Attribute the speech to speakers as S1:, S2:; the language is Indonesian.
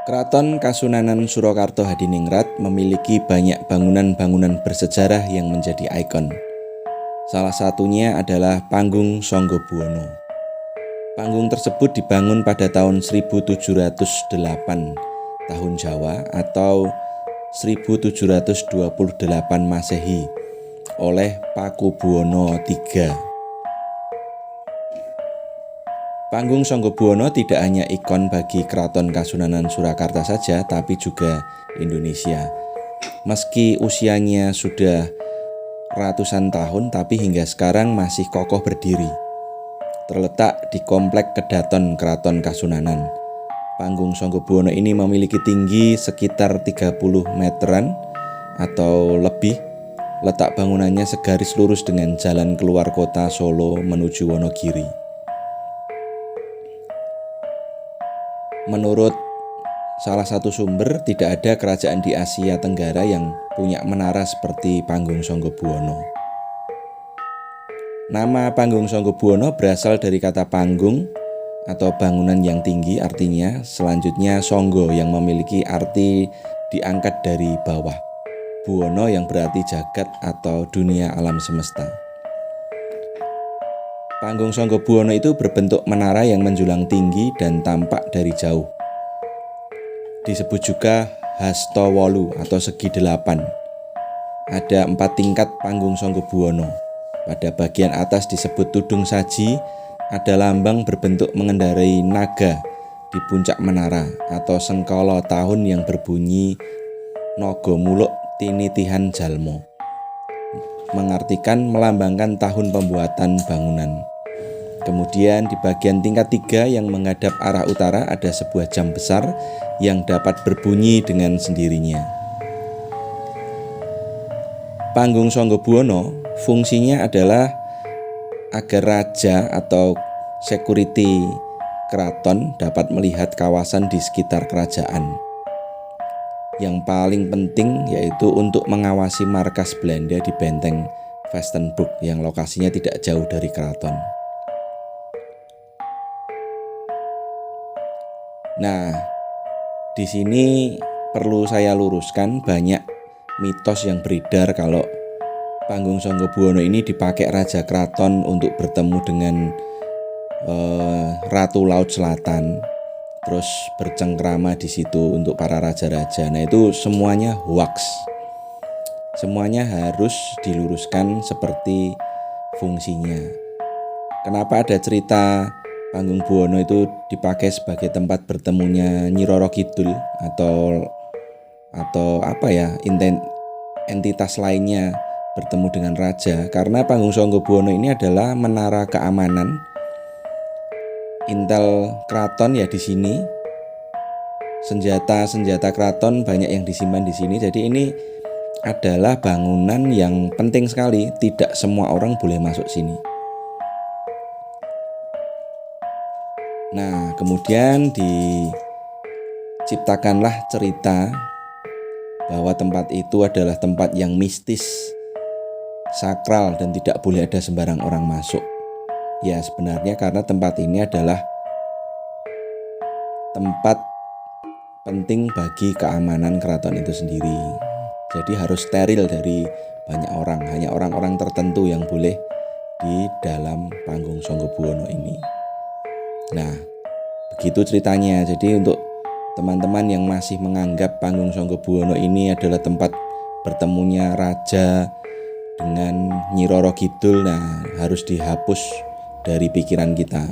S1: Keraton Kasunanan Surakarta Hadiningrat memiliki banyak bangunan-bangunan bersejarah yang menjadi ikon. Salah satunya adalah Panggung Sanggabuwana. Panggung tersebut dibangun pada tahun 1708 tahun Jawa atau 1728 Masehi oleh Pakubuwana III. Panggung Sanggabuwana tidak hanya ikon bagi Keraton Kasunanan Surakarta saja, tapi juga Indonesia. Meski usianya sudah ratusan tahun, tapi hingga sekarang masih kokoh berdiri. Terletak di Komplek Kedaton Keraton Kasunanan. Panggung Sanggabuwana ini memiliki tinggi sekitar 30 meteran atau lebih. Letak bangunannya segaris lurus dengan jalan keluar kota Solo menuju Wonogiri. Menurut salah satu sumber, tidak ada kerajaan di Asia Tenggara yang punya menara seperti Panggung Sanggabuwana. Nama Panggung Sanggabuwana berasal dari kata panggung atau bangunan yang tinggi, artinya selanjutnya Sangga yang memiliki arti diangkat dari bawah, Buwana yang berarti jagat atau dunia alam semesta. Panggung Sanggabuwana itu berbentuk menara yang menjulang tinggi dan tampak dari jauh. Disebut juga Hastawolu atau segi 8. Ada 4 tingkat Panggung Sanggabuwana. Pada bagian atas disebut tudung saji, ada lambang berbentuk mengendarai naga di puncak menara atau sengkala tahun yang berbunyi Naga Muluk Tinitihan Jalma, mengartikan melambangkan tahun pembuatan bangunan. Kemudian di bagian tingkat 3 yang menghadap arah utara ada sebuah jam besar yang dapat berbunyi dengan sendirinya. Panggung Sanggabuwana fungsinya adalah agar raja atau security keraton dapat melihat kawasan di sekitar kerajaan. Yang paling penting yaitu untuk mengawasi markas Belanda di benteng Westenburg yang lokasinya tidak jauh dari keraton. Nah, di sini perlu saya luruskan, banyak mitos yang beredar kalau Panggung Sanggabuwana ini dipakai Raja Keraton untuk bertemu dengan Ratu Laut Selatan, terus bercengkrama di situ untuk para raja-raja. Nah, itu semuanya hoax. Semuanya harus diluruskan seperti fungsinya. Kenapa ada cerita Panggung Buwana itu dipakai sebagai tempat bertemunya Nyi Roro Kidul atau apa ya, entitas lainnya bertemu dengan raja, karena Panggung Sanggabuwana ini adalah menara keamanan intel keraton ya di sini. Senjata keraton banyak yang disimpan di sini. Jadi ini adalah bangunan yang penting sekali, tidak semua orang boleh masuk sini. Nah, kemudian diciptakanlah cerita bahwa tempat itu adalah tempat yang mistis, sakral, dan tidak boleh ada sembarang orang masuk. Ya, sebenarnya karena tempat ini adalah tempat penting bagi keamanan keraton itu sendiri. Jadi harus steril dari banyak orang, hanya orang-orang tertentu yang boleh di dalam Panggung Sanggabuwana ini. Nah, begitu ceritanya. Jadi untuk teman-teman yang masih menganggap Panggung Sanggabuwana ini adalah tempat bertemunya raja dengan Nyi Roro Kidul, nah harus dihapus dari pikiran kita.